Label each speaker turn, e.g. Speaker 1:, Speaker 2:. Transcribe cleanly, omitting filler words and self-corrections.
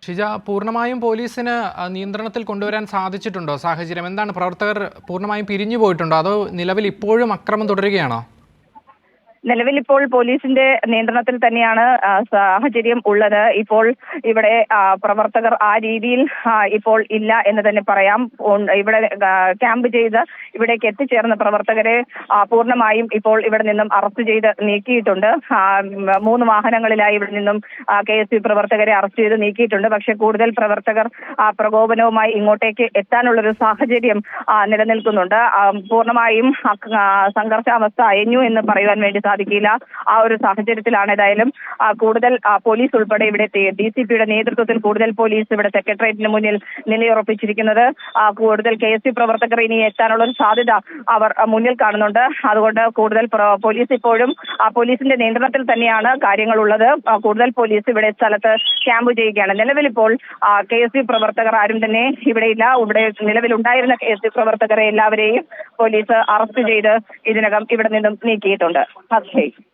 Speaker 1: ഷിജ, പൂർണ്ണമായും പോലീസിന് നിയന്ത്രണത്തിൽ കൊണ്ടുവരാൻ സാധിച്ചിട്ടുണ്ടോ സാഹചര്യം? എന്താണ്, പ്രവർത്തകർ പൂർണ്ണമായും പിരിഞ്ഞു പോയിട്ടുണ്ടോ, അതോ നിലവിൽ ഇപ്പോഴും അക്രമം തുടരുകയാണോ?
Speaker 2: നിലവിൽ ഇപ്പോൾ പോലീസിന്റെ നിയന്ത്രണത്തിൽ തന്നെയാണ് സാഹചര്യം ഉള്ളത്. ഇപ്പോൾ ഇവിടെ പ്രവർത്തകർ ആ രീതിയിൽ ഇപ്പോൾ ഇല്ല എന്ന് തന്നെ പറയാം. ഇവിടെ ക്യാമ്പ് ചെയ്ത് ഇവിടേക്ക് എത്തിച്ചേർന്ന പ്രവർത്തകരെ പൂർണ്ണമായും ഇപ്പോൾ ഇവിടെ നിന്നും അറസ്റ്റ് ചെയ്ത് നീക്കിയിട്ടുണ്ട്. 3 വാഹനങ്ങളിലായി ഇവിടെ നിന്നും KSU പ്രവർത്തകരെ അറസ്റ്റ് ചെയ്ത് നീക്കിയിട്ടുണ്ട്. പക്ഷെ കൂടുതൽ പ്രവർത്തകർ പ്രകോപനവുമായി ഇങ്ങോട്ടേക്ക് എത്താനുള്ളൊരു സാഹചര്യം നിലനിൽക്കുന്നുണ്ട്. പൂർണ്ണമായും സംഘർഷാവസ്ഥ അയഞ്ഞു എന്ന് പറയുവാൻ വേണ്ടി സാധിക്കില്ല. ആ ഒരു സാഹചര്യത്തിലാണ് ഏതായാലും കൂടുതൽ പോലീസ് ഉൾപ്പെടെ ഇവിടെ DCPയുടെ നേതൃത്വത്തിൽ കൂടുതൽ പോലീസ് ഇവിടെ സെക്രട്ടേറിയറ്റിന് മുന്നിൽ നിലയുറപ്പിച്ചിരിക്കുന്നത്. കൂടുതൽ KSU പ്രവർത്തകർ ഇനി എത്താനുള്ള ഒരു സാധ്യത അവർ മുന്നിൽ കാണുന്നുണ്ട്. അതുകൊണ്ട് കൂടുതൽ പോലീസ് ഇപ്പോഴും പോലീസിന്റെ നിയന്ത്രണത്തിൽ തന്നെയാണ് കാര്യങ്ങളുള്ളത്. കൂടുതൽ പോലീസ് ഇവിടെ സ്ഥലത്ത് ക്യാമ്പ് ചെയ്യുകയാണ്. നിലവിൽ ഇപ്പോൾ KSU പ്രവർത്തകർ ആരും തന്നെ ഇവിടെയില്ല. ഇവിടെ നിലവിലുണ്ടായിരുന്ന KSU പ്രവർത്തകരെ എല്ലാവരെയും പോലീസ് അറസ്റ്റ് ചെയ്ത് ഇതിനകം ഇവിടെ നിന്നും നീക്കിയിട്ടുണ്ട്. അക്ഷയ്.